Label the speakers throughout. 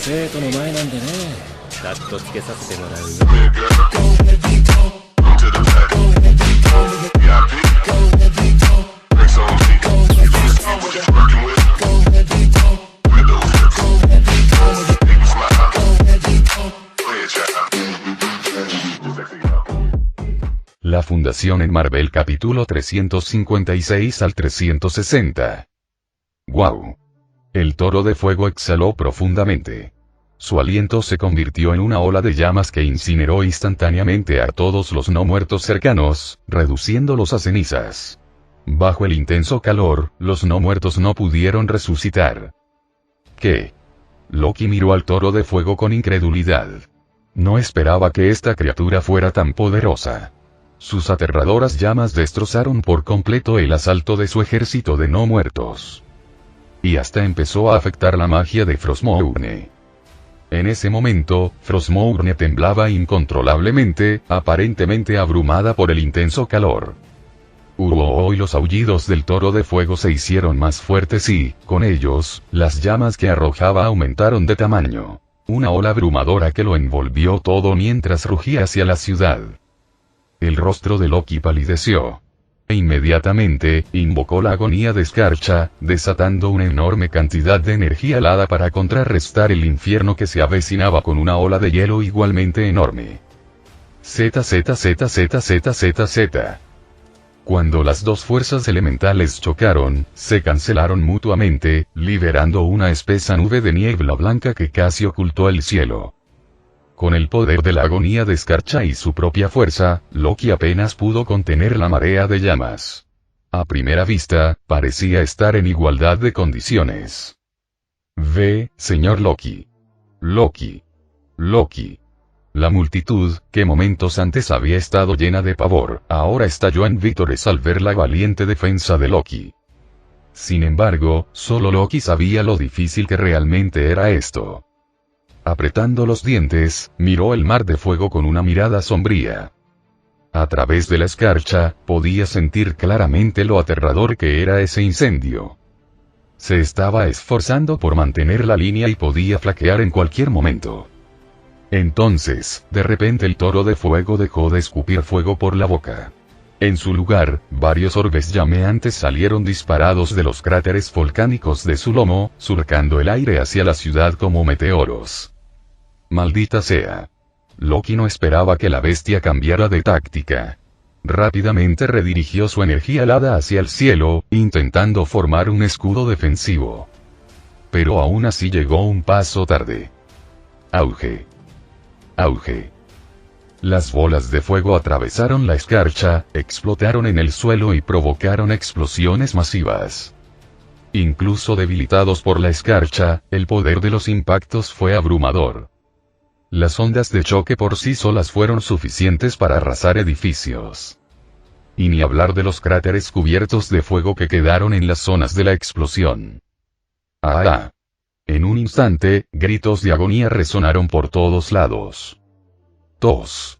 Speaker 1: 生徒の前なんでね。カットつけさせてもらうよ。
Speaker 2: La fundación en Marvel capítulo 356 al 360. ¡Wow! El toro de fuego exhaló profundamente. Su aliento se convirtió en una ola de llamas que incineró instantáneamente a todos los no muertos cercanos, reduciéndolos a cenizas. Bajo el intenso calor, los no muertos no pudieron resucitar. ¿Qué? Loki miró al toro de fuego con incredulidad. No esperaba que esta criatura fuera tan poderosa. Sus aterradoras llamas destrozaron por completo el asalto de su ejército de no muertos. Y hasta empezó a afectar la magia de Frostmourne. En ese momento, Frostmourne temblaba incontrolablemente, aparentemente abrumada por el intenso calor. Y los aullidos del toro de fuego se hicieron más fuertes y, con ellos, las llamas que arrojaba aumentaron de tamaño. Una ola abrumadora que lo envolvió todo mientras rugía hacia la ciudad. El rostro de Loki palideció. E inmediatamente, invocó la agonía de escarcha, desatando una enorme cantidad de energía helada para contrarrestar el infierno que se avecinaba con una ola de hielo igualmente enorme. Z. Cuando las dos fuerzas elementales chocaron, se cancelaron mutuamente, liberando una espesa nube de niebla blanca que casi ocultó el cielo. Con el poder de la agonía de escarcha y su propia fuerza, Loki apenas pudo contener la marea de llamas. A primera vista, parecía estar en igualdad de condiciones. Señor Loki. Loki. La multitud, que momentos antes había estado llena de pavor, ahora estalló en vítores al ver la valiente defensa de Loki. Sin embargo, solo Loki sabía lo difícil que realmente era esto. Apretando los dientes, miró el mar de fuego con una mirada sombría. A través de la escarcha, podía sentir claramente lo aterrador que era ese incendio. Se estaba esforzando por mantener la línea y podía flaquear en cualquier momento. Entonces, de repente el toro de fuego dejó de escupir fuego por la boca. En su lugar, varios orbes llameantes salieron disparados de los cráteres volcánicos de su lomo, surcando el aire hacia la ciudad como meteoros. Maldita sea. Loki no esperaba que la bestia cambiara de táctica. Rápidamente redirigió su energía helada hacia el cielo, intentando formar un escudo defensivo. Pero aún así llegó un paso tarde. Auge. Las bolas de fuego atravesaron la escarcha, explotaron en el suelo y provocaron explosiones masivas. Incluso debilitados por la escarcha, el poder de los impactos fue abrumador. Las ondas de choque por sí solas fueron suficientes para arrasar edificios. Y ni hablar de los cráteres cubiertos de fuego que quedaron en las zonas de la explosión. En un instante, gritos de agonía resonaron por todos lados. Tos.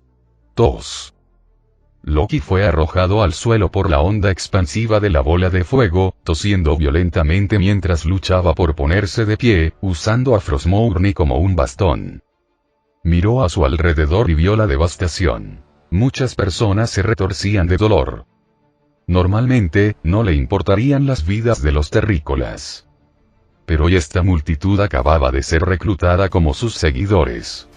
Speaker 2: Loki fue arrojado al suelo por la onda expansiva de la bola de fuego, tosiendo violentamente mientras luchaba por ponerse de pie, usando a Frostmourne como un bastón. Miró a su alrededor y vio la devastación. Muchas personas se retorcían de dolor. Normalmente, no le importarían las vidas de los terrícolas. Pero hoy esta multitud acababa de ser reclutada como sus seguidores.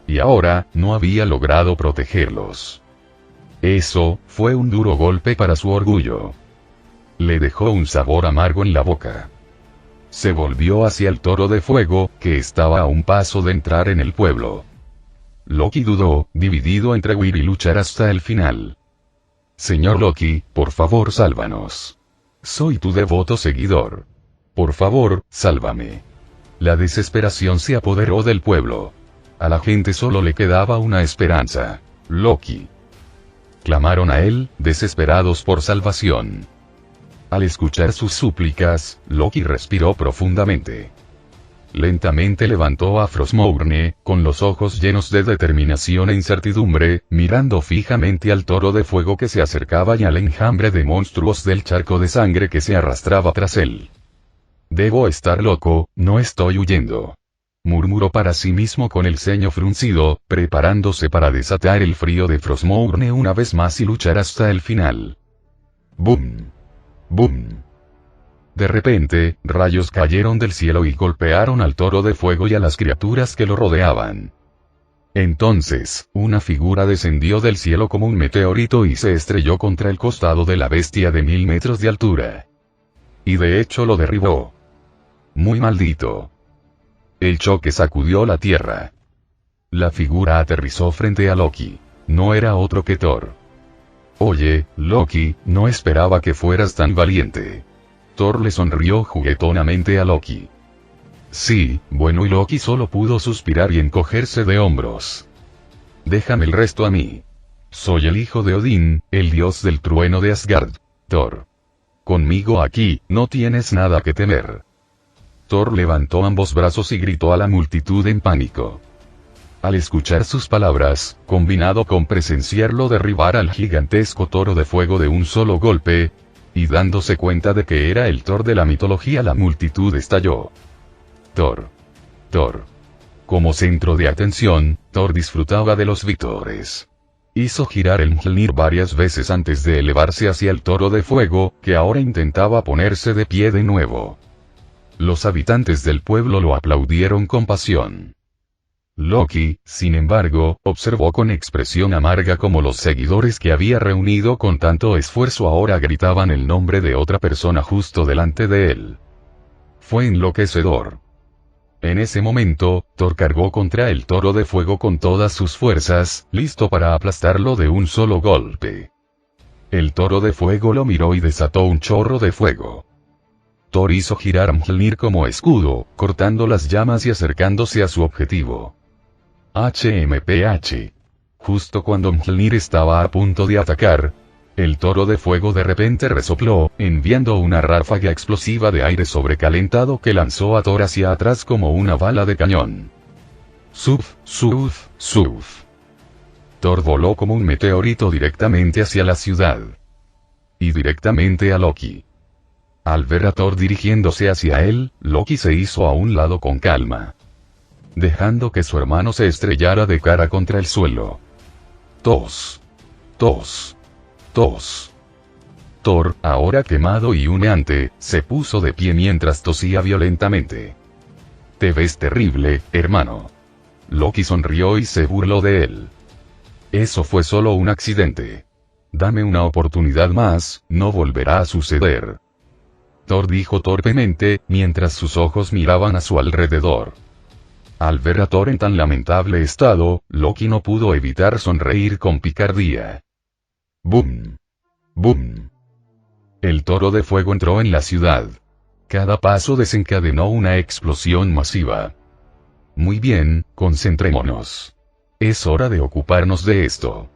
Speaker 2: Y ahora, no había logrado protegerlos. Eso, fue un duro golpe para su orgullo. Le dejó un sabor amargo en la boca. Se volvió hacia el toro de fuego, que estaba a un paso de entrar en el pueblo. Loki dudó, dividido entre huir y luchar hasta el final. Señor Loki, por favor sálvanos. Soy tu devoto seguidor. Por favor, sálvame. La desesperación se apoderó del pueblo. A la gente solo le quedaba una esperanza. Loki. Clamaron a él, desesperados por salvación. Al escuchar sus súplicas, Loki respiró profundamente. Lentamente levantó a Frostmourne, con los ojos llenos de determinación e incertidumbre, mirando fijamente al toro de fuego que se acercaba y al enjambre de monstruos del charco de sangre que se arrastraba tras él. Debo estar loco, no estoy huyendo. murmuró para sí mismo con el ceño fruncido, preparándose para desatar el frío de Frostmourne una vez más y luchar hasta el final. ¡Bum! ¡Bum! De repente, rayos cayeron del cielo y golpearon al toro de fuego y a las criaturas que lo rodeaban. Entonces, una figura descendió del cielo como un meteorito y se estrelló contra el costado de la bestia de 1000 metros de altura. Y de hecho lo derribó. Muy maldito. El choque sacudió la tierra. La figura aterrizó frente a Loki. No era otro que Thor. Oye, Loki, no esperaba que fueras tan valiente. Thor le sonrió juguetonamente a Loki. Sí, bueno, y Loki solo pudo suspirar y encogerse de hombros. Déjame el resto a mí. Soy el hijo de Odín, el dios del trueno de Asgard. Thor. Conmigo aquí, no tienes nada que temer. Thor levantó ambos brazos y gritó a la multitud en pánico. Al escuchar sus palabras, combinado con presenciarlo derribar al gigantesco toro de fuego de un solo golpe, y dándose cuenta de que era el Thor de la mitología, la multitud estalló. Thor. Thor. Como centro de atención, Thor disfrutaba de los vítores. Hizo girar el Mjolnir varias veces antes de elevarse hacia el toro de fuego, que ahora intentaba ponerse de pie de nuevo. Los habitantes del pueblo lo aplaudieron con pasión. Loki, sin embargo, observó con expresión amarga cómo los seguidores que había reunido con tanto esfuerzo ahora gritaban el nombre de otra persona justo delante de él. Fue enloquecedor. En ese momento, Thor cargó contra el toro de fuego con todas sus fuerzas, listo para aplastarlo de un solo golpe. El toro de fuego lo miró y desató un chorro de fuego. Thor hizo girar a Mjolnir como escudo, cortando las llamas y acercándose a su objetivo. HMPH. Justo cuando Mjolnir estaba a punto de atacar, el toro de fuego de repente resopló, enviando una ráfaga explosiva de aire sobrecalentado que lanzó a Thor hacia atrás como una bala de cañón. Suf, suf, suf. Thor voló como un meteorito directamente hacia la ciudad. Y directamente a Loki. Al ver a Thor dirigiéndose hacia él, Loki se hizo a un lado con calma, dejando que su hermano se estrellara de cara contra el suelo. Tos. Tos. Tos. Thor, ahora quemado y humeante, se puso de pie mientras tosía violentamente. Te ves terrible, hermano. Loki sonrió y se burló de él. Eso fue solo un accidente. Dame una oportunidad más, no volverá a suceder. Thor dijo torpemente, mientras sus ojos miraban a su alrededor. Al ver a Thor en tan lamentable estado, Loki no pudo evitar sonreír con picardía. ¡Bum! ¡Bum! El toro de fuego entró en la ciudad. Cada paso desencadenó una explosión masiva. Muy bien, concentrémonos. Es hora de ocuparnos de esto.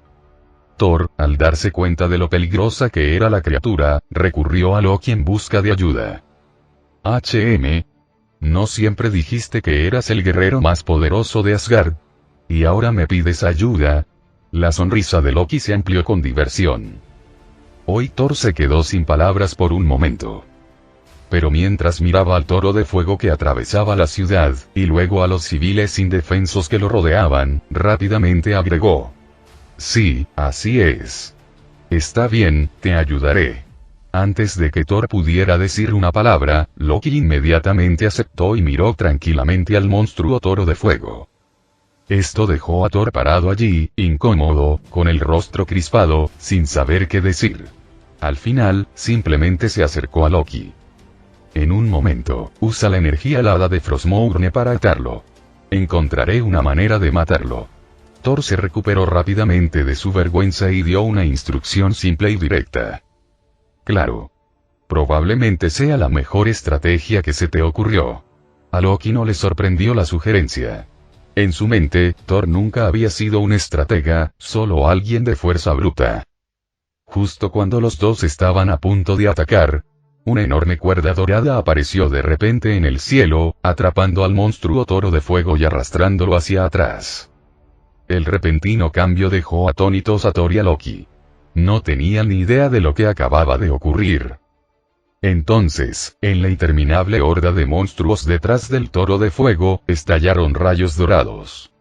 Speaker 2: Thor, al darse cuenta de lo peligrosa que era la criatura, recurrió a Loki en busca de ayuda. ¿No siempre dijiste que eras el guerrero más poderoso de Asgard? ¿Y ahora me pides ayuda? La sonrisa de Loki se amplió con diversión. Hoy Thor se quedó sin palabras por un momento. Pero mientras miraba al toro de fuego que atravesaba la ciudad, y luego a los civiles indefensos que lo rodeaban, rápidamente agregó. Sí, así es. Está bien, te ayudaré. Antes de que Thor pudiera decir una palabra, Loki inmediatamente aceptó y miró tranquilamente al monstruo toro de fuego. Esto dejó a Thor parado allí, incómodo, con el rostro crispado, sin saber qué decir. Al final, simplemente se acercó a Loki. En un momento, usa la energía helada de Frostmourne para atarlo. Encontraré una manera de matarlo. Thor se recuperó rápidamente de su vergüenza y dio una instrucción simple y directa. Claro. Probablemente sea la mejor estrategia que se te ocurrió. A Loki no le sorprendió la sugerencia. En su mente, Thor nunca había sido un estratega, solo alguien de fuerza bruta. Justo cuando los dos estaban a punto de atacar, una enorme cuerda dorada apareció de repente en el cielo, atrapando al monstruo toro de fuego y arrastrándolo hacia atrás. El repentino cambio dejó atónitos a Thor y a Loki. No tenían ni idea de lo que acababa de ocurrir. Entonces, en la interminable horda de monstruos detrás del toro de fuego, estallaron rayos dorados.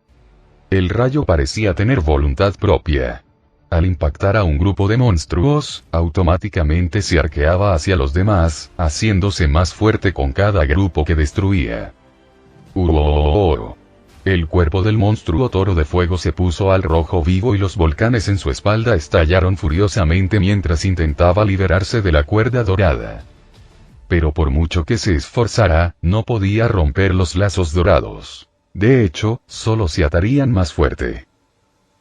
Speaker 2: El rayo parecía tener voluntad propia. Al impactar a un grupo de monstruos, automáticamente se arqueaba hacia los demás, haciéndose más fuerte con cada grupo que destruía. El cuerpo del monstruo toro de fuego se puso al rojo vivo y los volcanes en su espalda estallaron furiosamente mientras intentaba liberarse de la cuerda dorada. Pero por mucho que se esforzara, no podía romper los lazos dorados. De hecho, solo se atarían más fuerte.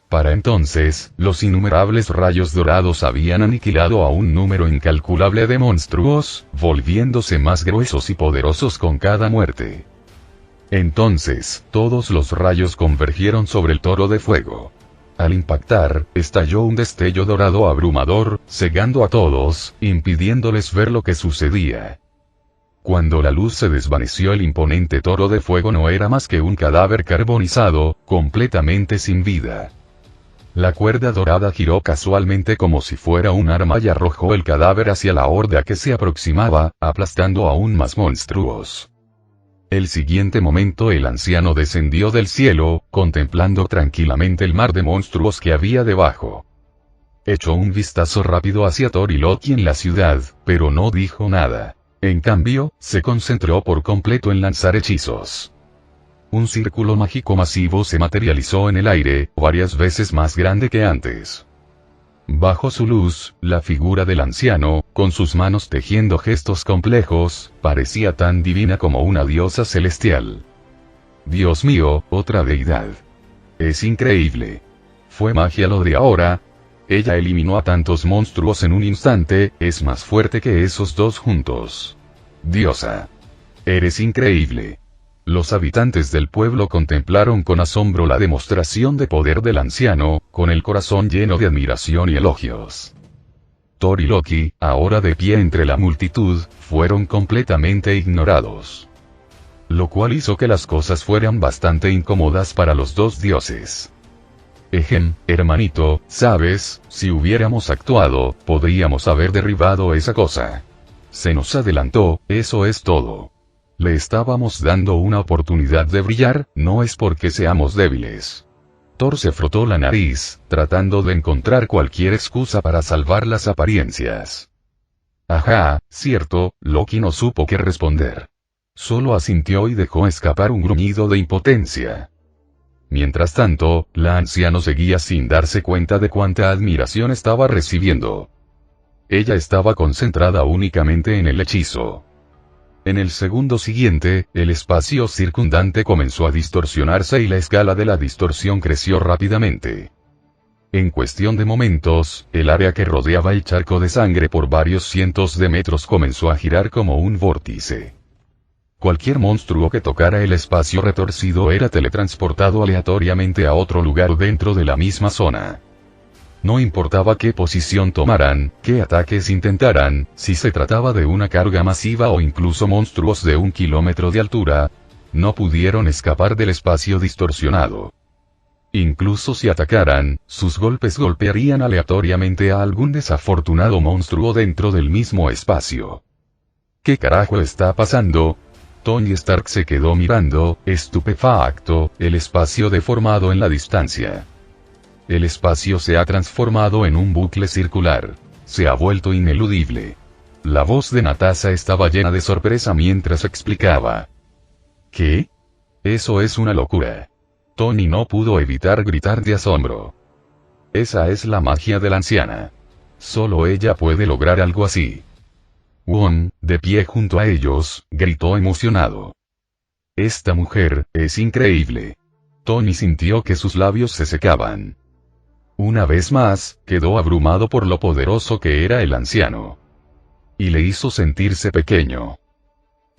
Speaker 2: Para entonces, los innumerables rayos dorados habían aniquilado a un número incalculable de monstruos, volviéndose más gruesos y poderosos con cada muerte. Entonces, todos los rayos convergieron sobre el toro de fuego. Al impactar, estalló un destello dorado abrumador, cegando a todos, impidiéndoles ver lo que sucedía. Cuando la luz se desvaneció, el imponente toro de fuego no era más que un cadáver carbonizado, completamente sin vida. La cuerda dorada giró casualmente como si fuera un arma y arrojó el cadáver hacia la horda que se aproximaba, aplastando aún más monstruos. El siguiente momento el anciano descendió del cielo, contemplando tranquilamente el mar de monstruos que había debajo. Echó un vistazo rápido hacia Thor y Loki en la ciudad, pero no dijo nada. En cambio, se concentró por completo en lanzar hechizos. Un círculo mágico masivo se materializó en el aire, varias veces más grande que antes. Bajo su luz, la figura del anciano, con sus manos tejiendo gestos complejos, parecía tan divina como una diosa celestial. Dios mío, otra deidad. Es increíble. ¿Fue magia lo de ahora? Ella eliminó a tantos monstruos en un instante, es más fuerte que esos dos juntos. Diosa. Eres increíble. Los habitantes del pueblo contemplaron con asombro la demostración de poder del anciano, con el corazón lleno de admiración y elogios. Thor y Loki, ahora de pie entre la multitud, fueron completamente ignorados. Lo cual hizo que las cosas fueran bastante incómodas para los dos dioses. Hermanito, sabes, si hubiéramos actuado, podríamos haber derribado esa cosa. Se nos adelantó, eso es todo. Le estábamos dando una oportunidad de brillar, no es porque seamos débiles. Thor se frotó la nariz, tratando de encontrar cualquier excusa para salvar las apariencias. Ajá, cierto, Loki no supo qué responder. Solo asintió y dejó escapar un gruñido de impotencia. Mientras tanto, la anciana seguía sin darse cuenta de cuánta admiración estaba recibiendo. Ella estaba concentrada únicamente en el hechizo. En el segundo siguiente, el espacio circundante comenzó a distorsionarse y la escala de la distorsión creció rápidamente. En cuestión de momentos, el área que rodeaba el charco de sangre por varios cientos de metros comenzó a girar como un vórtice. Cualquier monstruo que tocara el espacio retorcido era teletransportado aleatoriamente a otro lugar dentro de la misma zona. No importaba qué posición tomaran, qué ataques intentaran, si se trataba de una carga masiva o incluso monstruos de 1 kilómetro de altura, no pudieron escapar del espacio distorsionado. Incluso si atacaran, sus golpes golpearían aleatoriamente a algún desafortunado monstruo dentro del mismo espacio. ¿Qué carajo está pasando? Tony Stark se quedó mirando, estupefacto, el espacio deformado en la distancia. El espacio se ha transformado en un bucle circular. Se ha vuelto ineludible. La voz de Natasha estaba llena de sorpresa mientras explicaba. ¿Qué? Eso es una locura. Tony no pudo evitar gritar de asombro. Esa es la magia de la anciana. Solo ella puede lograr algo así. Won, de pie junto a ellos, gritó emocionado. Esta mujer, es increíble. Tony sintió que sus labios se secaban. Una vez más, quedó abrumado por lo poderoso que era el anciano. Y le hizo sentirse pequeño.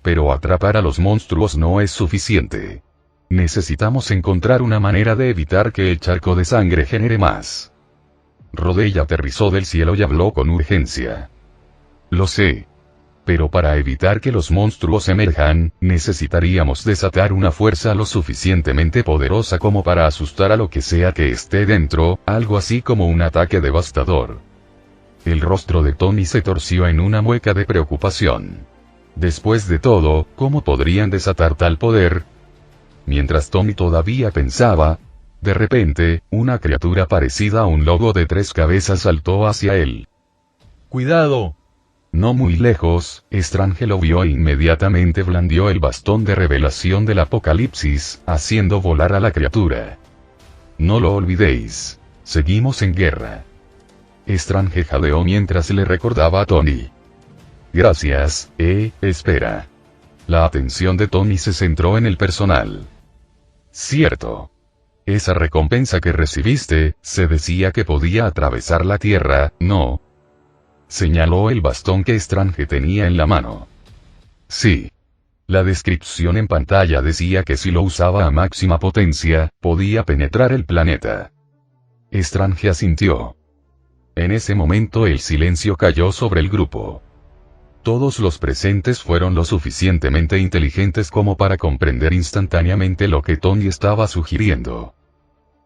Speaker 2: Pero atrapar a los monstruos no es suficiente. Necesitamos encontrar una manera de evitar que el charco de sangre genere más. Rodey aterrizó del cielo y habló con urgencia. Lo sé. Pero para evitar que los monstruos emerjan, necesitaríamos desatar una fuerza lo suficientemente poderosa como para asustar a lo que sea que esté dentro, algo así como un ataque devastador. El rostro de Tony se torció en una mueca de preocupación. Después de todo, ¿cómo podrían desatar tal poder? Mientras Tony todavía pensaba, de repente, una criatura parecida a un lobo de 3 cabezas saltó hacia él.
Speaker 3: ¡Cuidado!
Speaker 2: No muy lejos, Strange lo vio e inmediatamente blandió el bastón de revelación del Apocalipsis, haciendo volar a la criatura. No lo olvidéis. Seguimos en guerra. Strange jadeó mientras le recordaba a Tony. Gracias, espera. La atención de Tony se centró en el personal. Cierto. Esa recompensa que recibiste, se decía que podía atravesar la tierra, ¿no? Señaló el bastón que Strange tenía en la mano. Sí. La descripción en pantalla decía que si lo usaba a máxima potencia, podía penetrar el planeta. Strange asintió. En ese momento el silencio cayó sobre el grupo. Todos los presentes fueron lo suficientemente inteligentes como para comprender instantáneamente lo que Tony estaba sugiriendo.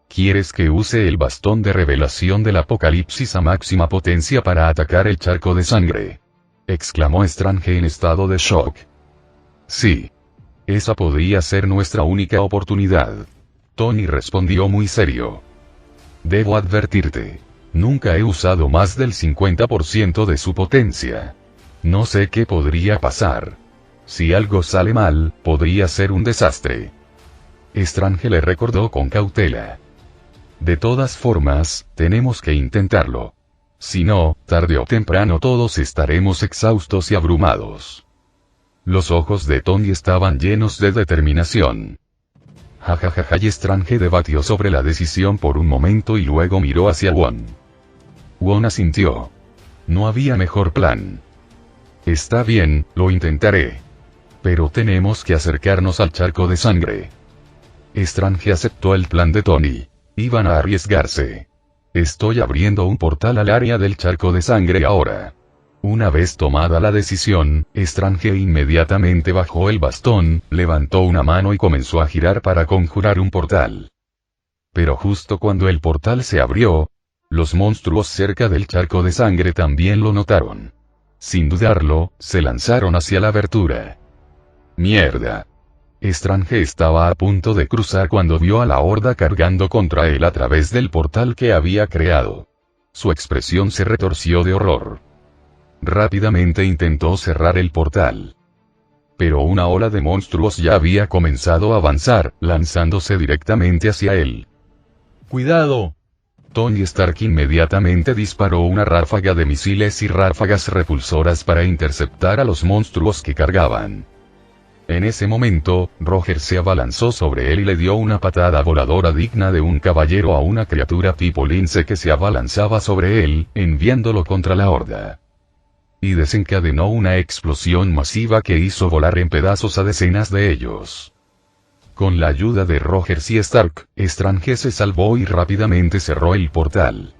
Speaker 2: ¿Quieres que use el bastón de revelación del Apocalipsis a máxima potencia para atacar el charco de sangre? Exclamó Strange en estado de shock. Sí. Esa podría ser nuestra única oportunidad. Tony respondió muy serio. Debo advertirte. Nunca he usado más del 50% de su potencia. No sé qué podría pasar. Si algo sale mal, podría ser un desastre. Strange le recordó con cautela. De todas formas, tenemos que intentarlo. Si no, tarde o temprano todos estaremos exhaustos y abrumados. Los ojos de Tony estaban llenos de determinación. Jajajaja, y Strange debatió sobre la decisión por un momento y luego miró hacia Won. Won asintió. No había mejor plan. Está bien, lo intentaré. Pero tenemos que acercarnos al charco de sangre. Strange aceptó el plan de Tony. Iban a arriesgarse. Estoy abriendo un portal al área del charco de sangre ahora. Una vez tomada la decisión, Strange inmediatamente bajó el bastón, levantó una mano y comenzó a girar para conjurar un portal. Pero justo cuando el portal se abrió, los monstruos cerca del charco de sangre también lo notaron. Sin dudarlo, se lanzaron hacia la abertura. ¡Mierda! Strange estaba a punto de cruzar cuando vio a la horda cargando contra él a través del portal que había creado. Su expresión se retorció de horror. Rápidamente intentó cerrar el portal. Pero una ola de monstruos ya había comenzado a avanzar, lanzándose directamente hacia él.
Speaker 3: ¡Cuidado!
Speaker 2: Tony Stark inmediatamente disparó una ráfaga de misiles y ráfagas repulsoras para interceptar a los monstruos que cargaban. En ese momento, Roger se abalanzó sobre él y le dio una patada voladora digna de un caballero a una criatura tipo lince que se abalanzaba sobre él, enviándolo contra la horda. Y desencadenó una explosión masiva que hizo volar en pedazos a decenas de ellos. Con la ayuda de Roger y Stark, Strange se salvó y rápidamente cerró el portal.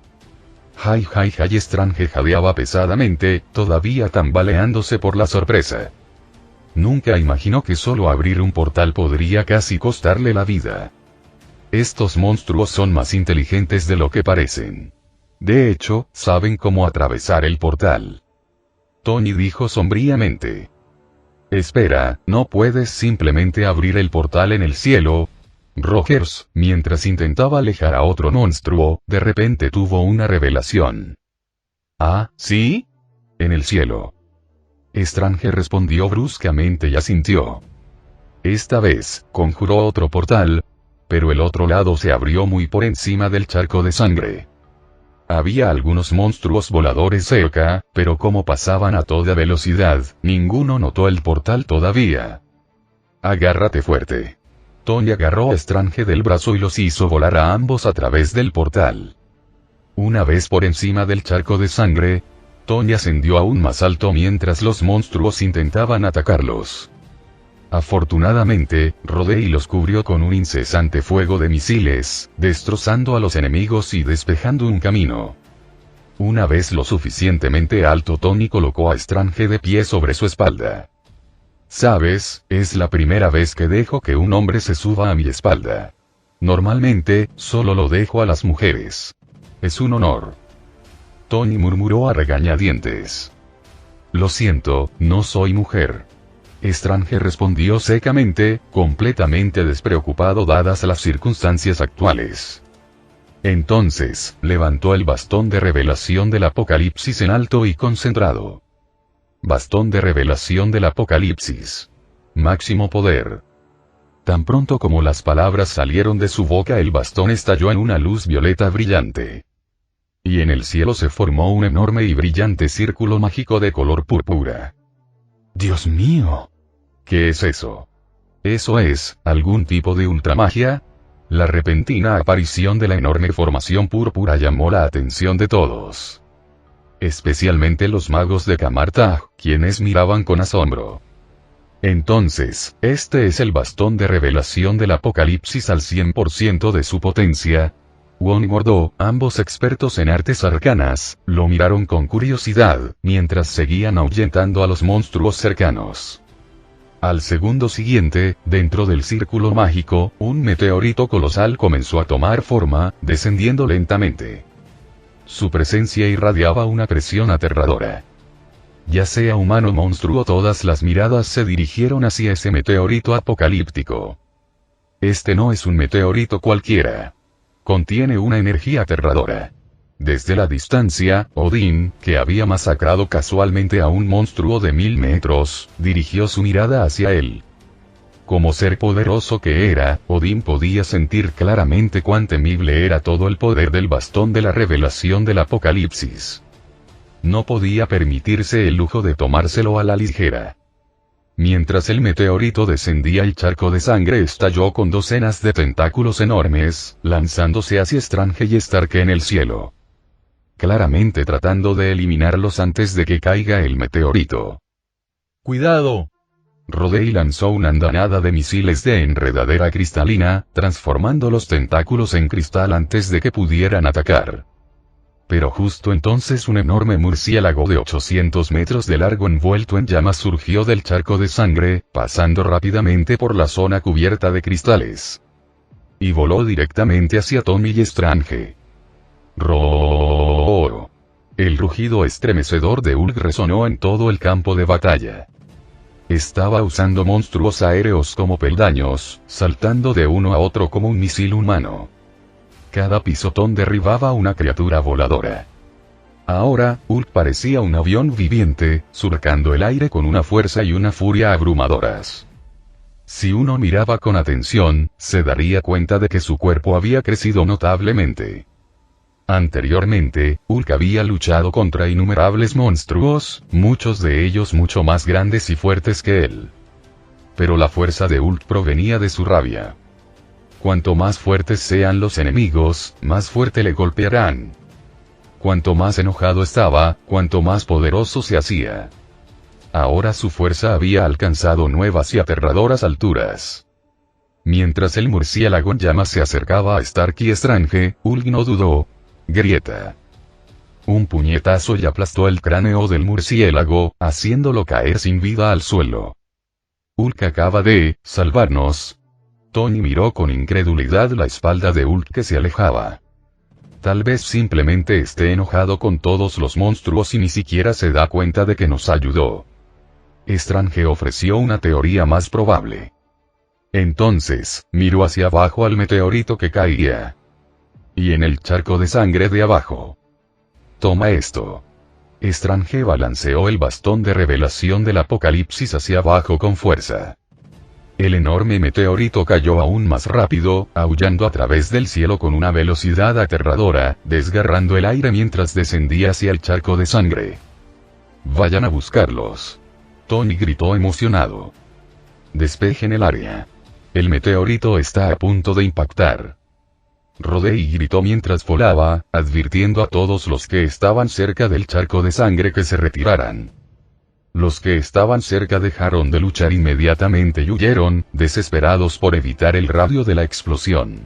Speaker 2: Strange jadeaba pesadamente, todavía tambaleándose por la sorpresa. Nunca imaginó que solo abrir un portal podría casi costarle la vida. Estos monstruos son más inteligentes de lo que parecen. De hecho, saben cómo atravesar el portal. Tony dijo sombríamente. Espera, ¿no puedes simplemente abrir el portal en el cielo? Rogers, mientras intentaba alejar a otro monstruo, de repente tuvo una revelación. ¿Ah, sí? En el cielo. Strange respondió bruscamente y asintió. Esta vez, conjuró otro portal, pero el otro lado se abrió muy por encima del charco de sangre. Había algunos monstruos voladores cerca, pero como pasaban a toda velocidad, ninguno notó el portal todavía. Agárrate fuerte. Tony agarró a Strange del brazo y los hizo volar a ambos a través del portal. Una vez por encima del charco de sangre, Tony ascendió aún más alto mientras los monstruos intentaban atacarlos. Afortunadamente, Rodei los cubrió con un incesante fuego de misiles, destrozando a los enemigos y despejando un camino. Una vez lo suficientemente alto, Tony colocó a Strange de pie sobre su espalda. ¿Sabes? Es la primera vez que dejo que un hombre se suba a mi espalda. Normalmente, solo lo dejo a las mujeres. Es un honor. Tony murmuró a regañadientes. Lo siento, no soy mujer. Strange respondió secamente, completamente despreocupado dadas las circunstancias actuales. Entonces, levantó el bastón de revelación del Apocalipsis en alto y concentrado. Bastón de revelación del Apocalipsis. Máximo poder. Tan pronto como las palabras salieron de su boca, el bastón estalló en una luz violeta brillante. Y en el cielo se formó un enorme y brillante círculo mágico de color púrpura. ¡Dios mío! ¿Qué es eso? ¿Eso es algún tipo de ultramagia? La repentina aparición de la enorme formación púrpura llamó la atención de todos. Especialmente los magos de Camartag, quienes miraban con asombro. Entonces, este es el bastón de revelación del Apocalipsis al 100% de su potencia. Won y Mordo, ambos expertos en artes arcanas, lo miraron con curiosidad, mientras seguían ahuyentando a los monstruos cercanos. Al segundo siguiente, dentro del círculo mágico, un meteorito colosal comenzó a tomar forma, descendiendo lentamente. Su presencia irradiaba una presión aterradora. Ya sea humano o monstruo, todas las miradas se dirigieron hacia ese meteorito apocalíptico. Este no es un meteorito cualquiera. Contiene una energía aterradora. Desde la distancia, Odín, que había masacrado casualmente a un monstruo de 1000 metros, dirigió su mirada hacia él. Como ser poderoso que era, Odín podía sentir claramente cuán temible era todo el poder del bastón de la revelación del Apocalipsis. No podía permitirse el lujo de tomárselo a la ligera. Mientras el meteorito descendía, el charco de sangre estalló con docenas de tentáculos enormes, lanzándose hacia Strange y Stark en el cielo. Claramente tratando de eliminarlos antes de que caiga el meteorito.
Speaker 3: ¡Cuidado!
Speaker 2: Rodei lanzó una andanada de misiles de enredadera cristalina, transformando los tentáculos en cristal antes de que pudieran atacar. Pero justo entonces un enorme murciélago de 800 metros de largo envuelto en llamas surgió del charco de sangre, pasando rápidamente por la zona cubierta de cristales. Y voló directamente hacia Tony y Strange. ¡Roar! El rugido estremecedor de Hulk resonó en todo el campo de batalla. Estaba usando monstruos aéreos como peldaños, saltando de uno a otro como un misil humano. Cada pisotón derribaba una criatura voladora. Ahora, Hulk parecía un avión viviente, surcando el aire con una fuerza y una furia abrumadoras. Si uno miraba con atención, se daría cuenta de que su cuerpo había crecido notablemente. Anteriormente, Hulk había luchado contra innumerables monstruos, muchos de ellos mucho más grandes y fuertes que él. Pero la fuerza de Hulk provenía de su rabia. Cuanto más fuertes sean los enemigos, más fuerte le golpearán. Cuanto más enojado estaba, cuanto más poderoso se hacía. Ahora su fuerza había alcanzado nuevas y aterradoras alturas. Mientras el murciélago en llamas se acercaba a Stark y Strange, Hulk no dudó. Grieta. Un puñetazo y aplastó el cráneo del murciélago, haciéndolo caer sin vida al suelo. Hulk acaba de salvarnos. Tony miró con incredulidad la espalda de Hulk que se alejaba. Tal vez simplemente esté enojado con todos los monstruos y ni siquiera se da cuenta de que nos ayudó. Strange ofreció una teoría más probable. Entonces, miró hacia abajo al meteorito que caía. Y en el charco de sangre de abajo. Toma esto. Strange balanceó el bastón de revelación del Apocalipsis hacia abajo con fuerza. El enorme meteorito cayó aún más rápido, aullando a través del cielo con una velocidad aterradora, desgarrando el aire mientras descendía hacia el charco de sangre. Vayan a buscarlos. Tony gritó emocionado. Despejen el área. El meteorito está a punto de impactar. Rodei gritó mientras volaba, advirtiendo a todos los que estaban cerca del charco de sangre que se retiraran. Los que estaban cerca dejaron de luchar inmediatamente y huyeron, desesperados por evitar el radio de la explosión.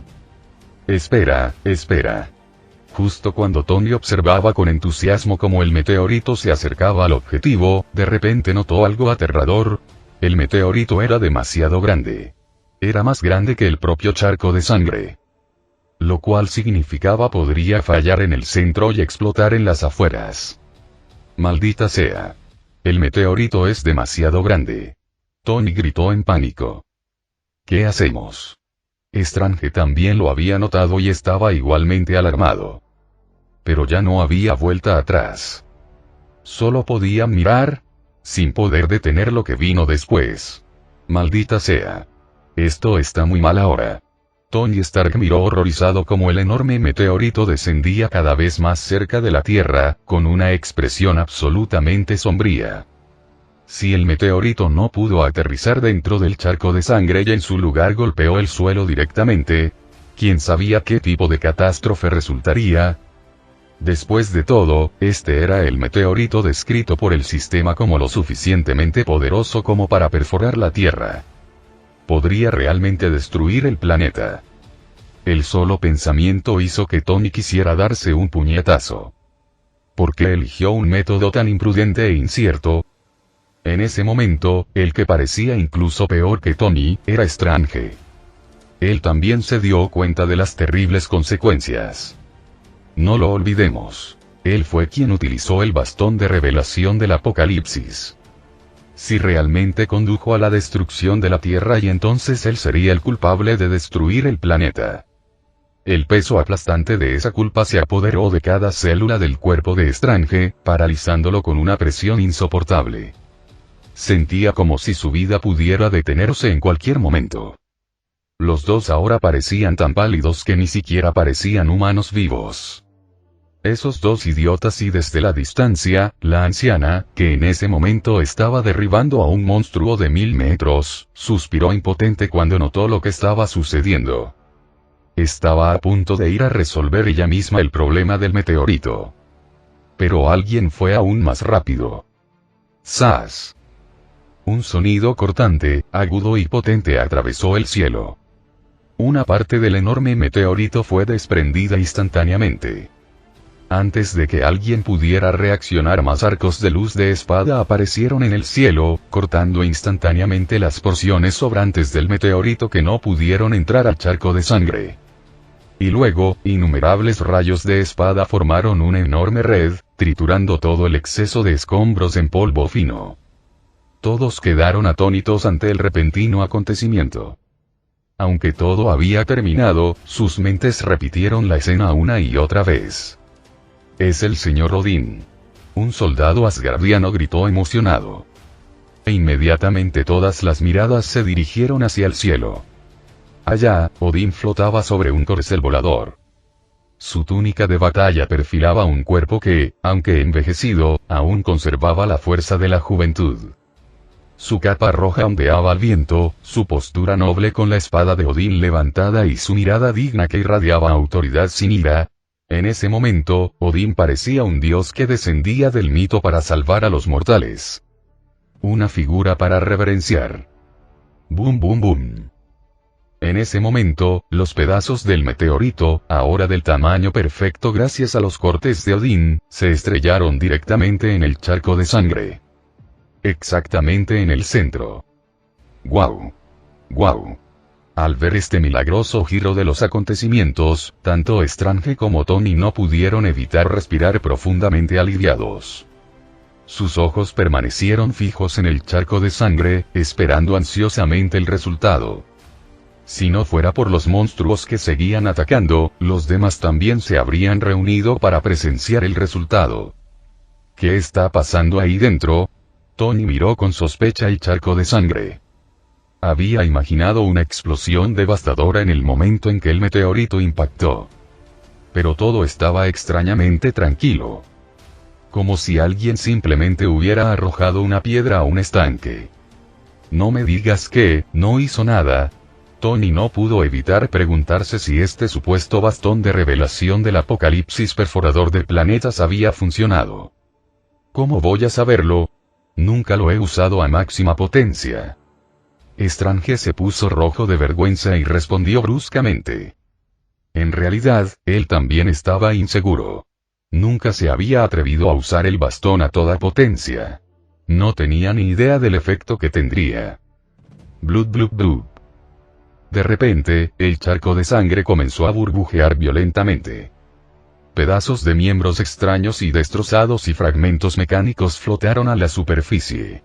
Speaker 2: Espera, espera. Justo cuando Tony observaba con entusiasmo cómo el meteorito se acercaba al objetivo, de repente notó algo aterrador. El meteorito era demasiado grande. Era más grande que el propio charco de sangre. lo cual significaba podría fallar en el centro y explotar en las afueras. Maldita sea. El meteorito es demasiado grande. Tony gritó en pánico. ¿Qué hacemos? Strange también lo había notado y estaba igualmente alarmado. Pero ya no había vuelta atrás. Solo podían mirar, sin poder detener lo que vino después. Maldita sea. Esto está muy mal ahora. Tony Stark miró horrorizado como el enorme meteorito descendía cada vez más cerca de la Tierra, con una expresión absolutamente sombría. Si el meteorito no pudo aterrizar dentro del charco de sangre y en su lugar golpeó el suelo directamente, ¿quién sabía qué tipo de catástrofe resultaría? Después de todo, este era el meteorito descrito por el sistema como lo suficientemente poderoso como para perforar la Tierra. Podría realmente destruir el planeta. El solo pensamiento hizo que Tony quisiera darse un puñetazo. ¿Por qué eligió un método tan imprudente e incierto? En ese momento, el que parecía incluso peor que Tony, era Strange. Él también se dio cuenta de las terribles consecuencias. No lo olvidemos. Él fue quien utilizó el bastón de revelación del Apocalipsis. Si realmente condujo a la destrucción de la Tierra y entonces él sería el culpable de destruir el planeta. El peso aplastante de esa culpa se apoderó de cada célula del cuerpo de Strange, paralizándolo con una presión insoportable. Sentía como si su vida pudiera detenerse en cualquier momento. Los dos ahora parecían tan pálidos que ni siquiera parecían humanos vivos. Esos dos idiotas y desde la distancia, la anciana, que en ese momento estaba derribando a un monstruo de 1000 metros, suspiró impotente cuando notó lo que estaba sucediendo. Estaba a punto de ir a resolver ella misma el problema del meteorito. Pero alguien fue aún más rápido. ¡Zas! Un sonido cortante, agudo y potente atravesó el cielo. Una parte del enorme meteorito fue desprendida instantáneamente. Antes de que alguien pudiera reaccionar, más arcos de luz de espada aparecieron en el cielo, cortando instantáneamente las porciones sobrantes del meteorito que no pudieron entrar al charco de sangre. Y luego, innumerables rayos de espada formaron una enorme red, triturando todo el exceso de escombros en polvo fino. Todos quedaron atónitos ante el repentino acontecimiento. Aunque todo había terminado, sus mentes repitieron la escena una y otra vez. «Es el señor Odín». Un soldado asgardiano gritó emocionado. E inmediatamente todas las miradas se dirigieron hacia el cielo. Allá, Odín flotaba sobre un corcel volador. Su túnica de batalla perfilaba un cuerpo que, aunque envejecido, aún conservaba la fuerza de la juventud. Su capa roja ondeaba al viento, su postura noble con la espada de Odín levantada y su mirada digna que irradiaba autoridad sin ira. En ese momento, Odín parecía un dios que descendía del mito para salvar a los mortales. Una figura para reverenciar. Boom boom boom. En ese momento, los pedazos del meteorito, ahora del tamaño perfecto gracias a los cortes de Odín, se estrellaron directamente en el charco de sangre. Exactamente en el centro. ¡Guau! ¡Guau! Al ver este milagroso giro de los acontecimientos, tanto Strange como Tony no pudieron evitar respirar profundamente aliviados. Sus ojos permanecieron fijos en el charco de sangre, esperando ansiosamente el resultado. Si no fuera por los monstruos que seguían atacando, los demás también se habrían reunido para presenciar el resultado. ¿Qué está pasando ahí dentro? Tony miró con sospecha el charco de sangre. Había imaginado una explosión devastadora en el momento en que el meteorito impactó. Pero todo estaba extrañamente tranquilo. Como si alguien simplemente hubiera arrojado una piedra a un estanque. No me digas que, no hizo nada. Tony no pudo evitar preguntarse si este supuesto bastón de revelación del apocalipsis perforador de planetas había funcionado. ¿Cómo voy a saberlo? Nunca lo he usado a máxima potencia. Strange se puso rojo de vergüenza y respondió bruscamente. En realidad, él también estaba inseguro. Nunca se había atrevido a usar el bastón a toda potencia. No tenía ni idea del efecto que tendría. Blood blood blood. De repente, el charco de sangre comenzó a burbujear violentamente. Pedazos de miembros extraños y destrozados y fragmentos mecánicos flotaron a la superficie.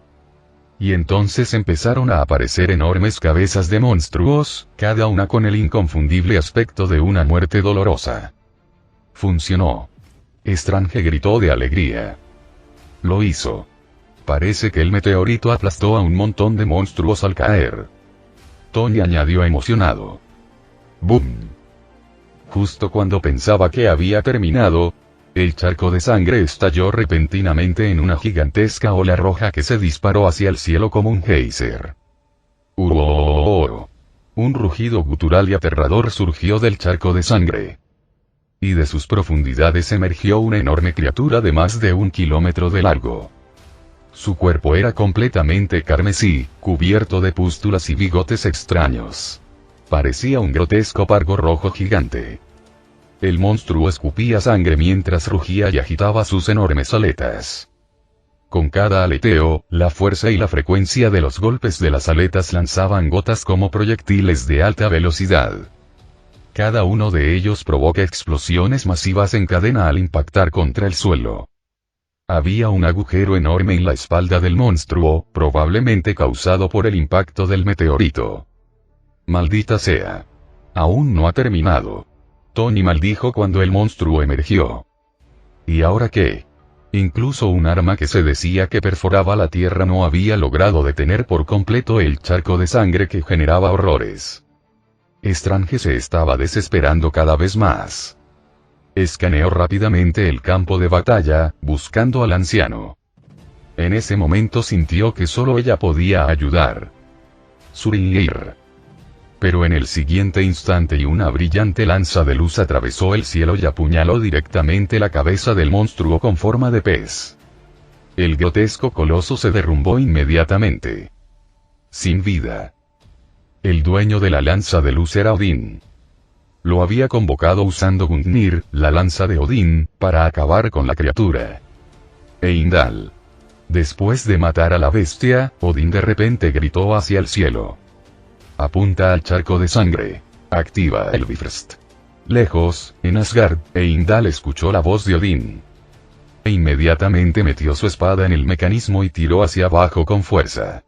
Speaker 2: Y entonces empezaron a aparecer enormes cabezas de monstruos, cada una con el inconfundible aspecto de una muerte dolorosa. Funcionó. Strange gritó de alegría. Lo hizo. Parece que el meteorito aplastó a un montón de monstruos al caer. Tony añadió emocionado. ¡Boom! Justo cuando pensaba que había terminado, el charco de sangre estalló repentinamente en una gigantesca ola roja que se disparó hacia el cielo como un geyser. ¡Uooo! Un rugido gutural y aterrador surgió del charco de sangre. Y de sus profundidades emergió una enorme criatura de más de 1 kilómetro de largo. Su cuerpo era completamente carmesí, cubierto de pústulas y bigotes extraños. Parecía un grotesco pargo rojo gigante. El monstruo escupía sangre mientras rugía y agitaba sus enormes aletas. Con cada aleteo, la fuerza y la frecuencia de los golpes de las aletas lanzaban gotas como proyectiles de alta velocidad. Cada uno de ellos provoca explosiones masivas en cadena al impactar contra el suelo. Había un agujero enorme en la espalda del monstruo, probablemente causado por el impacto del meteorito. Maldita sea. Aún no ha terminado. Tony maldijo cuando el monstruo emergió. ¿Y ahora qué? Incluso un arma que se decía que perforaba la tierra no había logrado detener por completo el charco de sangre que generaba horrores. Strange se estaba desesperando cada vez más. Escaneó rápidamente el campo de batalla, buscando al anciano. En ese momento sintió que solo ella podía ayudar. Surir. Pero en el siguiente instante una brillante lanza de luz atravesó el cielo y apuñaló directamente la cabeza del monstruo con forma de pez. El grotesco coloso se derrumbó inmediatamente. Sin vida. El dueño de la lanza de luz era Odín. Lo había convocado usando Gungnir, la lanza de Odín, para acabar con la criatura. Heimdall. Después de matar a la bestia, Odín de repente gritó hacia el cielo. Apunta al charco de sangre. Activa el Bifrost. Lejos, en Asgard, Heimdall escuchó la voz de Odín. E inmediatamente metió su espada en el mecanismo y tiró hacia abajo con fuerza.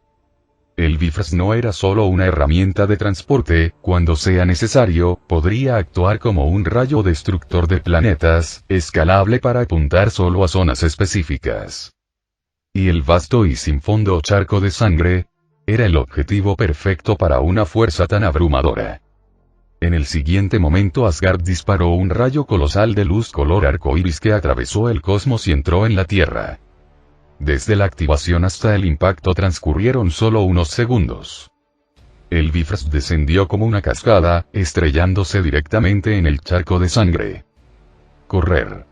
Speaker 2: El Bifrost no era solo una herramienta de transporte, cuando sea necesario, podría actuar como un rayo destructor de planetas, escalable para apuntar solo a zonas específicas. Y el vasto y sin fondo charco de sangre, era el objetivo perfecto para una fuerza tan abrumadora. En el siguiente momento Asgard disparó un rayo colosal de luz color arcoíris que atravesó el cosmos y entró en la Tierra. Desde la activación hasta el impacto transcurrieron solo unos segundos. El Bifrost descendió como una cascada, estrellándose directamente en el charco de sangre. Correr.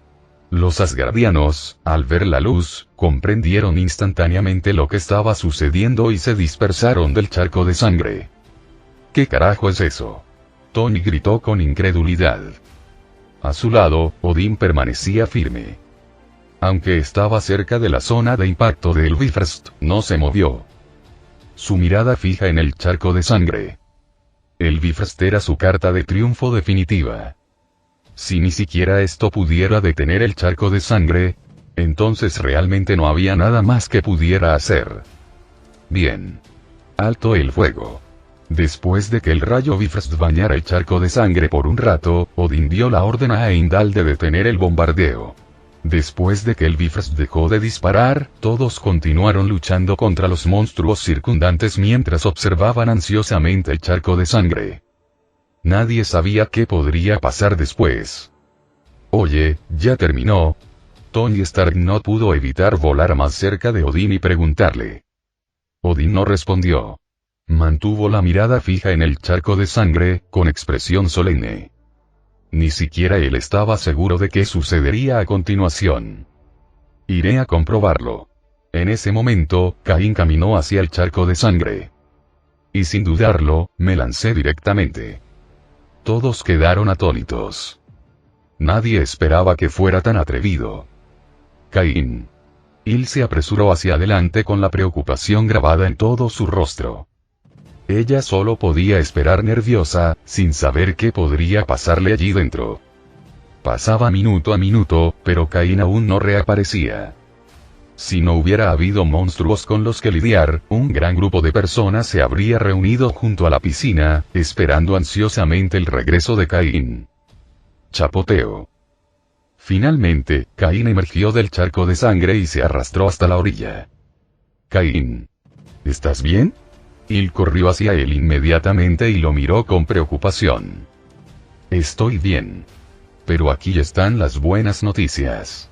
Speaker 2: Los asgardianos, al ver la luz, comprendieron instantáneamente lo que estaba sucediendo y se dispersaron del charco de sangre. ¿Qué carajo es eso? Tony gritó con incredulidad. A su lado, Odín permanecía firme. Aunque estaba cerca de la zona de impacto del Bifrost, no se movió. Su mirada fija en el charco de sangre. El Bifrost era su carta de triunfo definitiva. Si ni siquiera esto pudiera detener el charco de sangre, entonces realmente no había nada más que pudiera hacer. Bien. Alto el fuego. Después de que el rayo Bifrost bañara el charco de sangre por un rato, Odín dio la orden a Heimdall de detener el bombardeo. Después de que el Bifrost dejó de disparar, todos continuaron luchando contra los monstruos circundantes mientras observaban ansiosamente el charco de sangre. Nadie sabía qué podría pasar después. Oye, ¿ya terminó? Tony Stark no pudo evitar volar más cerca de Odín y preguntarle. Odín no respondió. Mantuvo la mirada fija en el charco de sangre, con expresión solemne. Ni siquiera él estaba seguro de qué sucedería a continuación. Iré a comprobarlo. En ese momento, Caín caminó hacia el charco de sangre. Y sin dudarlo, me lancé directamente. Todos quedaron atónitos. Nadie esperaba que fuera tan atrevido. Caín. Él se apresuró hacia adelante con la preocupación grabada en todo su rostro. Ella solo podía esperar nerviosa, sin saber qué podría pasarle allí dentro. Pasaba minuto a minuto, pero Caín aún no reaparecía. Si no hubiera habido monstruos con los que lidiar, un gran grupo de personas se habría reunido junto a la piscina, esperando ansiosamente el regreso de Caín. Chapoteo. Finalmente, Caín emergió del charco de sangre y se arrastró hasta la orilla. Caín. ¿Estás bien? Él corrió hacia él inmediatamente y lo miró con preocupación. Estoy bien. Pero aquí están las buenas noticias.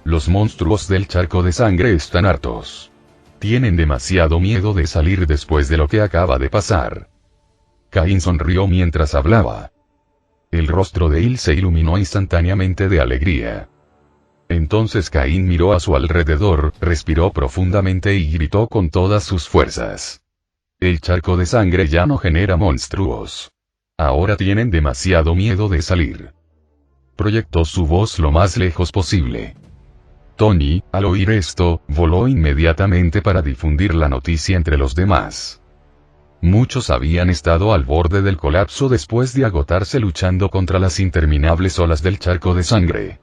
Speaker 2: Los monstruos del charco de sangre están hartos. Tienen demasiado miedo de salir después de lo que acaba de pasar. Caín sonrió mientras hablaba. El rostro de él se iluminó instantáneamente de alegría. Entonces Caín miró a su alrededor, respiró profundamente y gritó con todas sus fuerzas. El charco de sangre ya no genera monstruos. Ahora tienen demasiado miedo de salir. Proyectó su voz lo más lejos posible. Tony, al oír esto, voló inmediatamente para difundir la noticia entre los demás. Muchos habían estado al borde del colapso después de agotarse luchando contra las interminables olas del charco de sangre.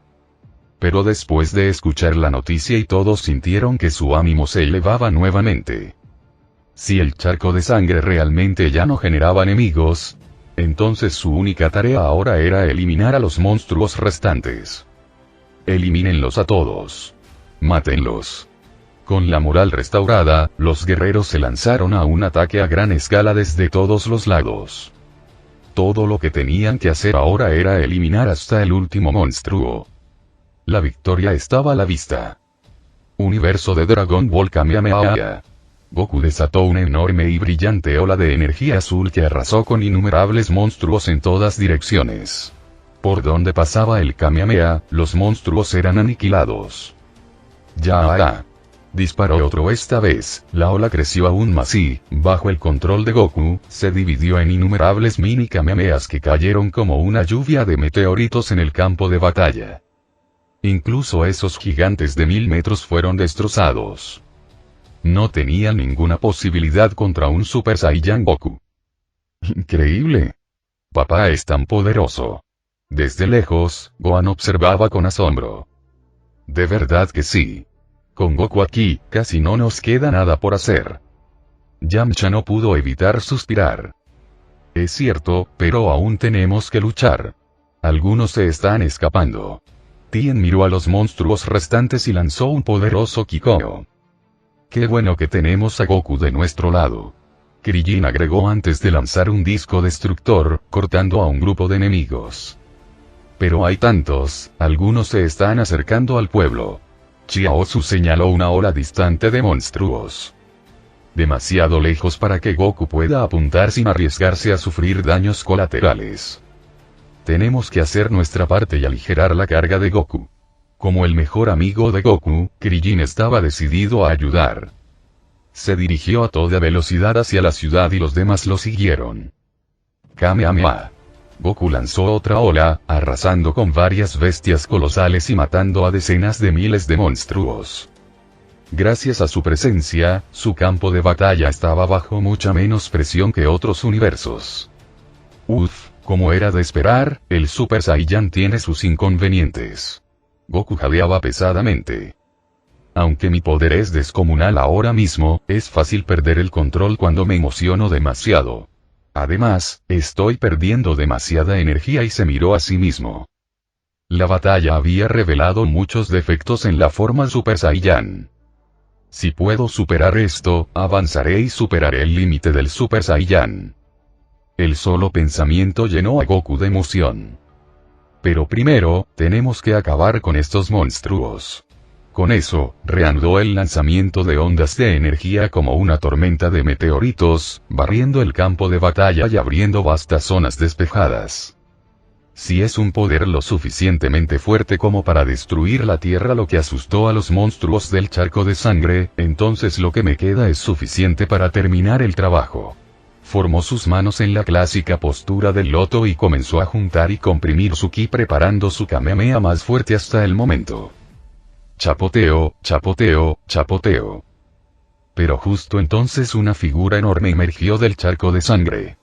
Speaker 2: Pero después de escuchar la noticia y todos sintieron que su ánimo se elevaba nuevamente. Si el charco de sangre realmente ya no generaba enemigos, entonces su única tarea ahora era eliminar a los monstruos restantes. Elimínenlos a todos. Mátenlos. Con la moral restaurada, los guerreros se lanzaron a un ataque a gran escala desde todos los lados. Todo lo que tenían que hacer ahora era eliminar hasta el último monstruo. La victoria estaba a la vista. Universo de Dragon Ball Kamehameha. Goku desató una enorme y brillante ola de energía azul que arrasó con innumerables monstruos en todas direcciones. Por donde pasaba el Kamehameha, los monstruos eran aniquilados. Ya. Disparó otro esta vez, la ola creció aún más y, bajo el control de Goku, se dividió en innumerables mini Kamehamehas que cayeron como una lluvia de meteoritos en el campo de batalla. Incluso esos gigantes de 1000 metros fueron destrozados. No tenía ninguna posibilidad contra un Super Saiyan Goku. Increíble. Papá es tan poderoso. Desde lejos, Gohan observaba con asombro. De verdad que sí. Con Goku aquí, casi no nos queda nada por hacer. Yamcha no pudo evitar suspirar. Es cierto, pero aún tenemos que luchar. Algunos se están escapando. Tien miró a los monstruos restantes y lanzó un poderoso Kikyo. Qué bueno que tenemos a Goku de nuestro lado. Krillin agregó antes de lanzar un disco destructor, cortando a un grupo de enemigos. Pero hay tantos, algunos se están acercando al pueblo. Chiaotzu señaló una ola distante de monstruos. Demasiado lejos para que Goku pueda apuntar sin arriesgarse a sufrir daños colaterales. Tenemos que hacer nuestra parte y aligerar la carga de Goku. Como el mejor amigo de Goku, Krillin estaba decidido a ayudar. Se dirigió a toda velocidad hacia la ciudad y los demás lo siguieron. Kamehameha. Goku lanzó otra ola, arrasando con varias bestias colosales y matando a decenas de miles de monstruos. Gracias a su presencia, su campo de batalla estaba bajo mucha menos presión que otros universos. Como era de esperar, el Super Saiyan tiene sus inconvenientes. Goku jadeaba pesadamente. Aunque mi poder es descomunal ahora mismo, es fácil perder el control cuando me emociono demasiado. Además, estoy perdiendo demasiada energía y se miró a sí mismo. La batalla había revelado muchos defectos en la forma Super Saiyan. Si puedo superar esto, avanzaré y superaré el límite del Super Saiyan. El solo pensamiento llenó a Goku de emoción. Pero primero, tenemos que acabar con estos monstruos. Con eso, reanudó el lanzamiento de ondas de energía como una tormenta de meteoritos, barriendo el campo de batalla y abriendo vastas zonas despejadas. Si es un poder lo suficientemente fuerte como para destruir la Tierra, lo que asustó a los monstruos del charco de sangre, entonces lo que me queda es suficiente para terminar el trabajo. Formó sus manos en la clásica postura del loto y comenzó a juntar y comprimir su ki preparando su Kamehameha más fuerte hasta el momento. Chapoteo, chapoteo, chapoteo. Pero justo entonces una figura enorme emergió del charco de sangre.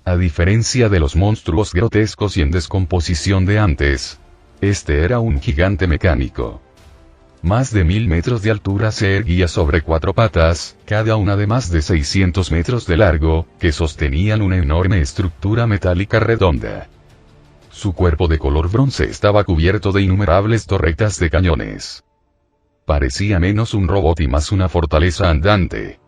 Speaker 2: A diferencia de los monstruos grotescos y en descomposición de antes, este era un gigante mecánico. Más de 1000 metros de altura, se erguía sobre 4 patas, cada una de más de 600 metros de largo, que sostenían una enorme estructura metálica redonda. Su cuerpo de color bronce estaba cubierto de innumerables torretas de cañones. Parecía menos un robot y más una fortaleza andante.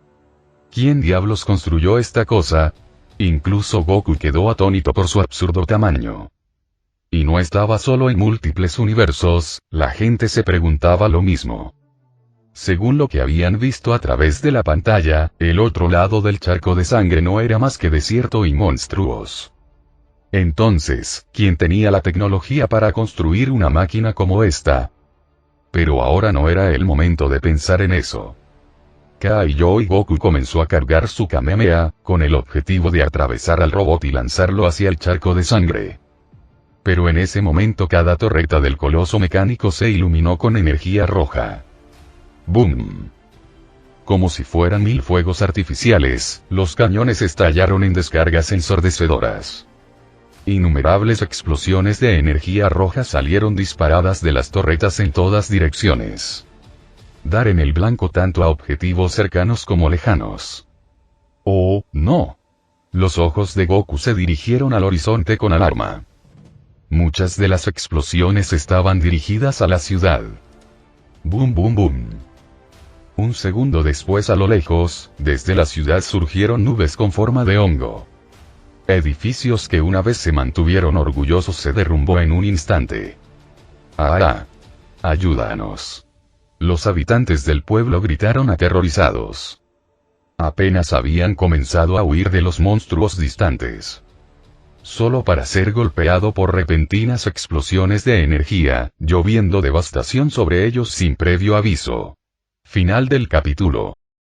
Speaker 2: ¿Quién diablos construyó esta cosa? Incluso Goku quedó atónito por su absurdo tamaño. Y no estaba solo en múltiples universos, la gente se preguntaba lo mismo. Según lo que habían visto a través de la pantalla, el otro lado del charco de sangre no era más que desierto y monstruos. Entonces, ¿quién tenía la tecnología para construir una máquina como esta? Pero ahora no era el momento de pensar en eso. Kaijo y Goku comenzó a cargar su Kamehameha, con el objetivo de atravesar al robot y lanzarlo hacia el charco de sangre. Pero en ese momento cada torreta del coloso mecánico se iluminó con energía roja. ¡Boom! Como si fueran 1000 fuegos artificiales, los cañones estallaron en descargas ensordecedoras. Innumerables explosiones de energía roja salieron disparadas de las torretas en todas direcciones. Dar en el blanco tanto a objetivos cercanos como lejanos. ¡Oh, no! Los ojos de Goku se dirigieron al horizonte con alarma. Muchas de las explosiones estaban dirigidas a la ciudad. ¡Boom, boom, boom! Un segundo después, a lo lejos, desde la ciudad surgieron nubes con forma de hongo. Edificios que una vez se mantuvieron orgullosos se derrumbó en un instante. ¡Ah! ¡Ayúdanos! Los habitantes del pueblo gritaron aterrorizados. Apenas habían comenzado a huir de los monstruos distantes. Solo para ser golpeado por repentinas explosiones de energía, lloviendo devastación sobre ellos sin previo aviso. Final del capítulo.